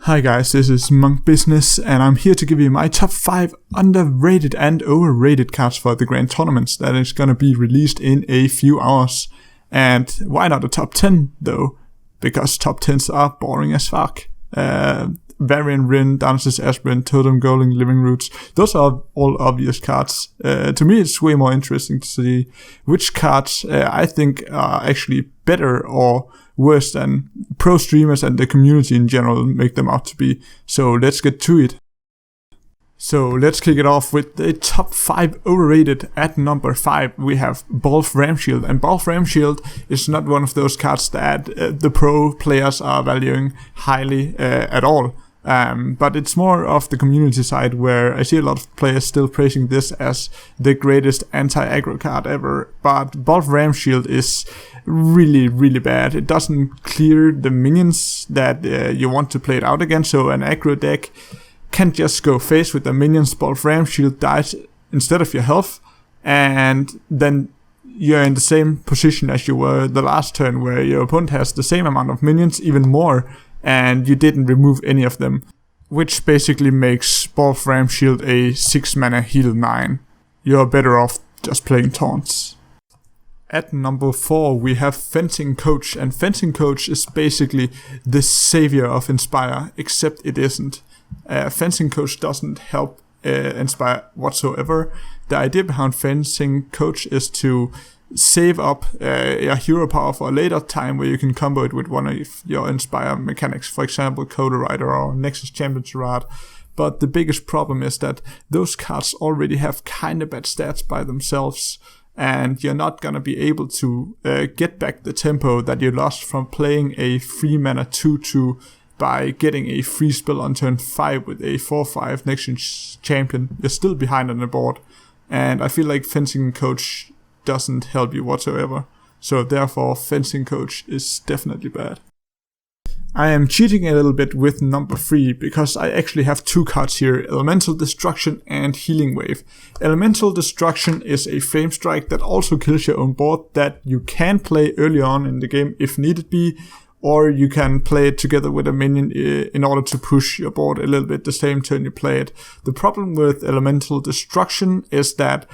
Hi guys, this is MunkBusiness, and I'm here to give you my top 5 underrated and overrated cards for the Grand Tournaments that is gonna be released in a few hours. And why not a top 10 though? Because top 10s are boring as fuck. Variant Rin, Dances Aspirin, Totem Goaling, Living Roots. Those are all obvious cards. To me it's way more interesting to see which cards I think are actually better or worse than pro streamers and the community in general make them out to be. So let's get to it. So let's kick it off with the top 5 overrated. At number 5 we have Balf Ramshield, and Balf Ramshield is not one of those cards that the pro players are valuing highly at all. But it's more of the community side where I see a lot of players still praising this as the greatest anti-aggro card ever. But Balf Ramshield is really bad. It doesn't clear the minions that you want to play it out against, so an aggro deck can't just go face with the minions. Balf Ramshield dies instead of your health, and then you're in the same position as you were the last turn, where your opponent has the same amount of minions, even more, and you didn't remove any of them, which basically makes Balf Ramshield a 6 mana heal 9. You're better off just playing taunts. At number 4 we have Fencing Coach, and Fencing Coach is basically the savior of Inspire, except it isn't. Fencing Coach doesn't help Inspire whatsoever. The idea behind Fencing Coach is to save up your hero power for a later time where you can combo it with one of your Inspire mechanics, for example Coda Rider or Nexus Champion Charade. But the biggest problem is that those cards already have kinda bad stats by themselves, and you're not gonna be able to get back the tempo that you lost from playing a 3 mana 2/2 by getting a free spell on turn 5 with a 4/5 Nexus Champion. You're still behind on the board, and I feel like Fencing Coach doesn't help you whatsoever. So therefore Fencing Coach is definitely bad. I am cheating a little bit with number 3 because I actually have 2 cards here, Elemental Destruction and Healing Wave. Elemental Destruction is a frame strike that also kills your own board that you can play early on in the game if needed be, or you can play it together with a minion in order to push your board a little bit the same turn you play it. The problem with Elemental Destruction is that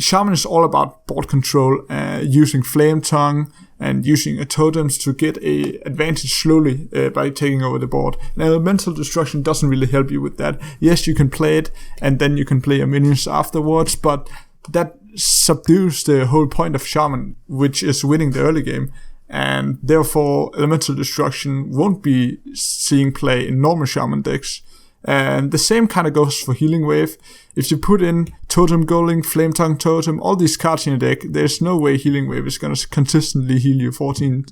Shaman is all about board control, using Flame Tongue and using a totems to get a advantage slowly by taking over the board. And Elemental Destruction doesn't really help you with that. Yes, you can play it and then you can play your minions afterwards, but that subdues the whole point of Shaman, which is winning the early game. And therefore Elemental Destruction won't be seeing play in normal Shaman decks. And the same kind of goes for Healing Wave. If you put in Totem Goaling, Flame Tongue Totem, all these cards in your deck, there's no way Healing Wave is going to consistently heal you 14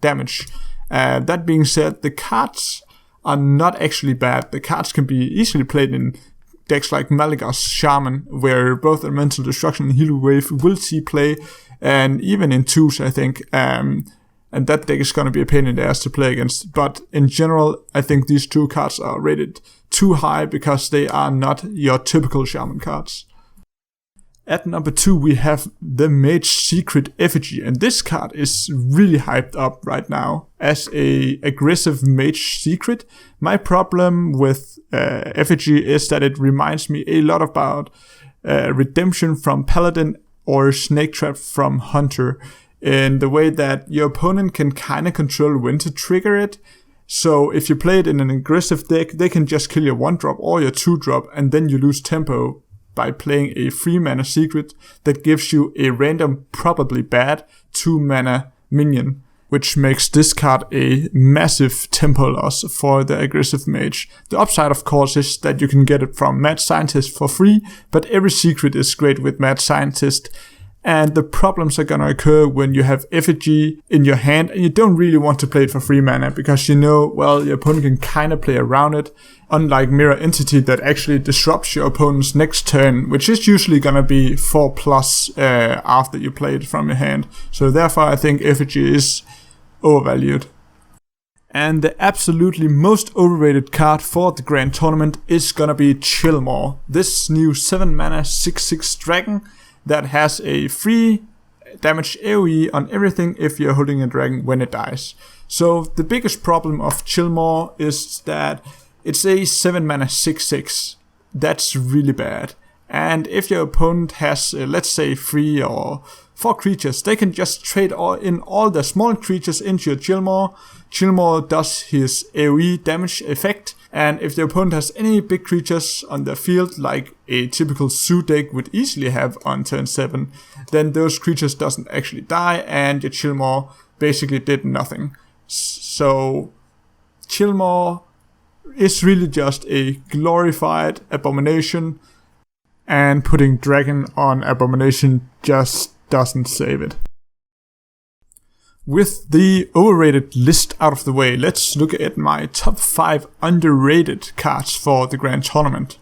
damage. That being said, the cards are not actually bad. The cards can be easily played in decks like Malygos Shaman, where both Elemental Destruction and Healing Wave will see play, and even in 2s I think. And that deck is going to be a pain in the ass to play against. But in general, I think these 2 cards are rated too high because they are not your typical Shaman cards. At number 2 we have the Mage Secret Effigy, and this card is really hyped up right now as a aggressive Mage Secret. My problem with Effigy is that it reminds me a lot about Redemption from Paladin or Snake Trap from Hunter, in the way that your opponent can kind of control when to trigger it. So if you play it in an aggressive deck, they can just kill your 1-drop or your 2-drop, and then you lose tempo by playing a 3 mana secret that gives you a random, probably bad 2 mana minion, which makes this card a massive tempo loss for the aggressive mage. The upside of course is that you can get it from Mad Scientist for free, but every secret is great with Mad Scientist. And the problems are gonna occur when you have Effigy in your hand and you don't really want to play it for 3 mana because you know, well, your opponent can kinda play around it, unlike Mirror Entity that actually disrupts your opponent's next turn, which is usually gonna be 4+ after you play it from your hand. So therefore I think Effigy is overvalued. And the absolutely most overrated card for the Grand Tournament is gonna be Chillmore, this new 7 mana 6/6 dragon that has a free damage AoE on everything if you're holding a dragon when it dies. So the biggest problem of Chillmaw is that it's a 7 mana 6/6. That's really bad. And if your opponent has, let's say, 3 or 4 creatures, they can just trade in all the small creatures into your Chillmaw. Chillmaw does his AoE damage effect, and if the opponent has any big creatures on their field, like a typical Zoo deck would easily have on turn 7, then those creatures doesn't actually die, and your Chillmaw basically did nothing. So Chillmaw is really just a glorified Abomination, and putting Dragon on Abomination just doesn't save it. With the overrated list out of the way, let's look at my top 5 underrated cards for the Grand Tournament.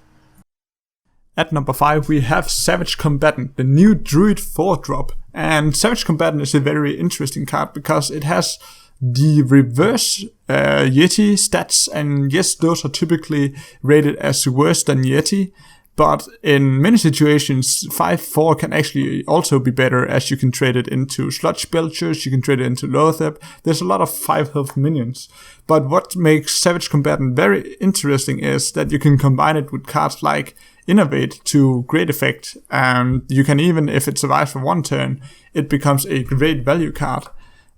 At number 5 we have Savage Combatant, the new Druid 4-drop. And Savage Combatant is a very interesting card because it has the reverse Yeti stats, and yes, those are typically rated as worse than Yeti. But in many situations, 5/4 can actually also be better, as you can trade it into Sludge Belchers, you can trade it into Lothep. There's a lot of 5 health minions. But what makes Savage Combatant very interesting is that you can combine it with cards like Innovate to great effect. And you can even, if it survives for 1 turn, it becomes a great value card.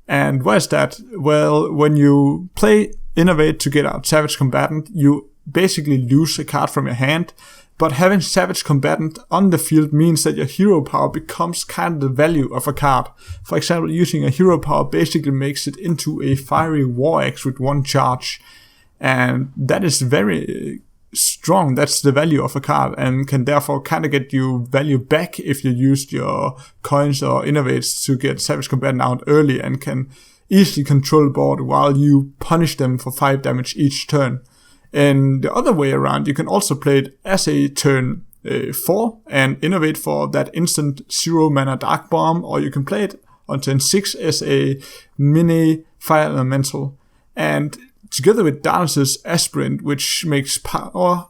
And why is that? Well, when you play Innovate to get out Savage Combatant, you basically lose a card from your hand. But having Savage Combatant on the field means that your hero power becomes kind of the value of a card. For example, using a hero power basically makes it into a Fiery War Axe with 1 charge. And that is very strong. That's the value of a card, and can therefore kind of get you value back if you used your coins or innovates to get Savage Combatant out early, and can easily control the board while you punish them for 5 damage each turn. And the other way around, you can also play it as a turn 4 and innovate for that instant 0 mana Dark Bomb, or you can play it on turn 6 as a mini Fire Elemental. And together with Darkness's Aspirant, which makes power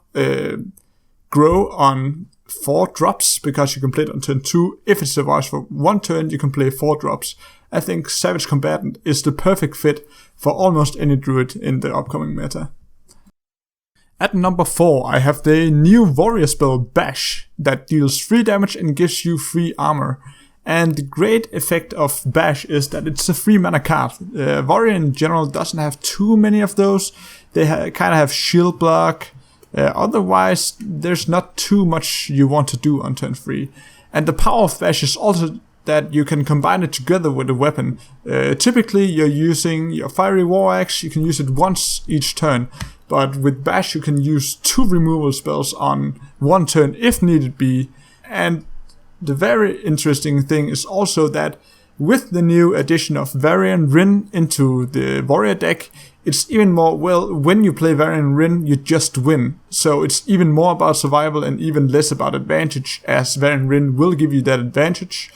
grow on 4 drops, because you can play it on turn 2. If it survives for 1 turn, you can play 4 drops. I think Savage Combatant is the perfect fit for almost any druid in the upcoming meta. At number 4, I have the new warrior spell Bash that deals 3 damage and gives you 3 armor. And the great effect of Bash is that it's a 3 mana card. Warrior in general doesn't have too many of those. They kind of have shield block. Otherwise, there's not too much you want to do on turn 3. And the power of Bash is also that you can combine it together with a weapon. Typically, you're using your Fiery War Axe. You can use it once each turn. But with Bash, you can use 2 removal spells on 1 turn if needed be. And the very interesting thing is also that with the new addition of Varian Rin into the warrior deck, it's even more, well, when you play Varian Rin, you just win. So it's even more about survival and even less about advantage, as Varian Rin will give you that advantage.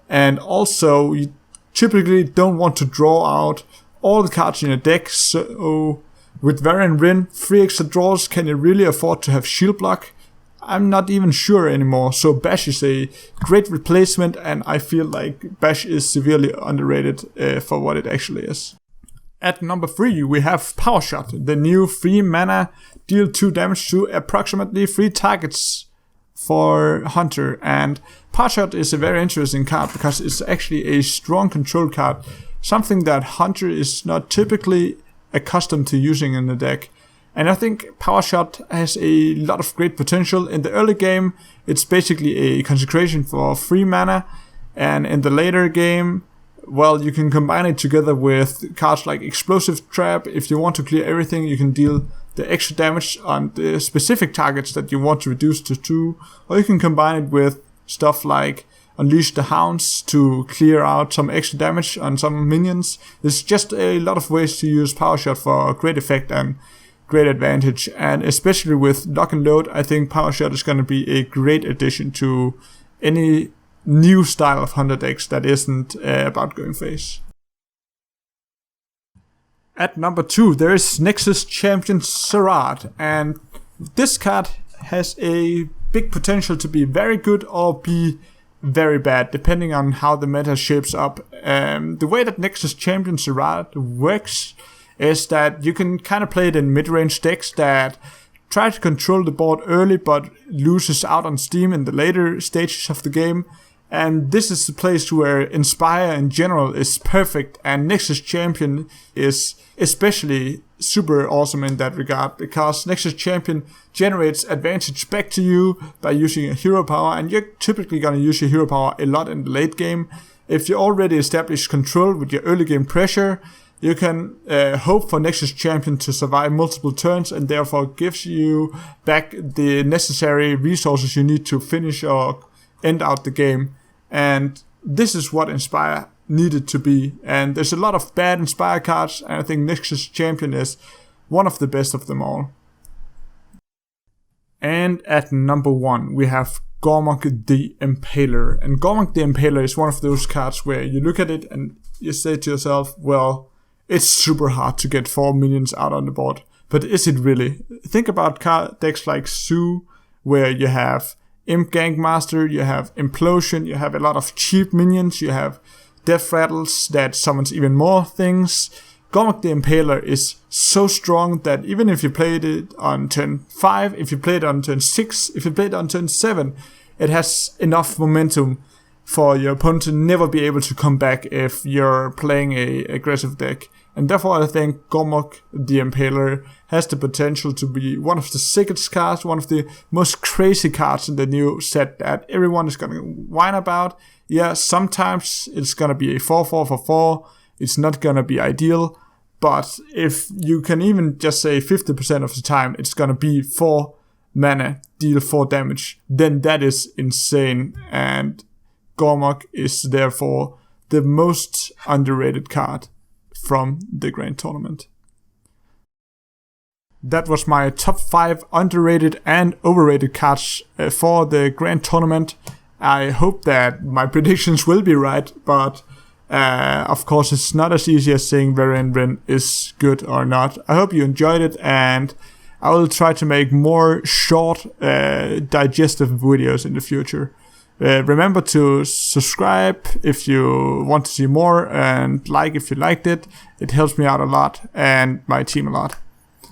And also, you typically don't want to draw out all the cards in your deck, so with Varian Rin, 3 extra draws, can you really afford to have shield block? I'm not even sure anymore, so Bash is a great replacement, and I feel like Bash is severely underrated for what it actually is. At number 3, we have Power Shot, the new 3 mana, deal 2 damage to approximately 3 targets for Hunter. And Power Shot is a very interesting card because it's actually a strong control card, something that Hunter is not typically accustomed to using in the deck. And I think Power Shot has a lot of great potential. In the early game, it's basically a consecration for 3 mana, and in the later game, well, you can combine it together with cards like Explosive Trap. If you want to clear everything, you can deal the extra damage on the specific targets that you want to reduce to 2, or you can combine it with stuff like Unleash the Hounds to clear out some extra damage on some minions. There's just a lot of ways to use Power Shot for great effect and great advantage, and especially with Lock and Load, I think Power Shot is going to be a great addition to any new style of Hunter decks that isn't about going face. At number 2, there is Nexus Champion Sarad, and this card has a big potential to be very good or be very bad, depending on how the meta shapes up. The way that Nexus Champion Syrah works is that you can kind of play it in mid-range decks that try to control the board early but loses out on steam in the later stages of the game. And this is the place where Inspire in general is perfect, and Nexus Champion is especially super awesome in that regard, because Nexus Champion generates advantage back to you by using a hero power, and you're typically going to use your hero power a lot in the late game. If you already establish control with your early game pressure, you can hope for Nexus Champion to survive multiple turns, and therefore gives you back the necessary resources you need to finish or end out the game. And this is what Inspire needed to be. And there's a lot of bad Inspire cards, and I think Nexus Champion is one of the best of them all. And at number 1, we have Gormok the Impaler. And Gormok the Impaler is one of those cards where you look at it and you say to yourself, well, it's super hard to get 4 minions out on the board. But is it really? Think about card decks like Zoo, where you have Imp Gangmaster, you have Implosion, you have a lot of cheap minions, you have Death Rattles that summons even more things. Gormok the Impaler is so strong that even if you played it on turn 5, if you played it on turn 6, if you played it on turn 7, it has enough momentum for your opponent to never be able to come back if you're playing a aggressive deck. And therefore I think Gormok the Impaler has the potential to be one of the sickest cards, one of the most crazy cards in the new set that everyone is going to whine about. Yeah, sometimes it's going to be a 4/4 for 4. It's not going to be ideal. But if you can even just say 50% of the time it's going to be 4 mana, deal 4 damage, then that is insane. And Gormok is therefore the most underrated card from the Grand Tournament. That was my top 5 underrated and overrated cards for the Grand Tournament. I hope that my predictions will be right, but of course it's not as easy as saying Variant Win is good or not. I hope you enjoyed it, and I will try to make more short, digestive videos in the future. Remember to subscribe if you want to see more, and like if you liked it. It helps me out a lot and my team a lot.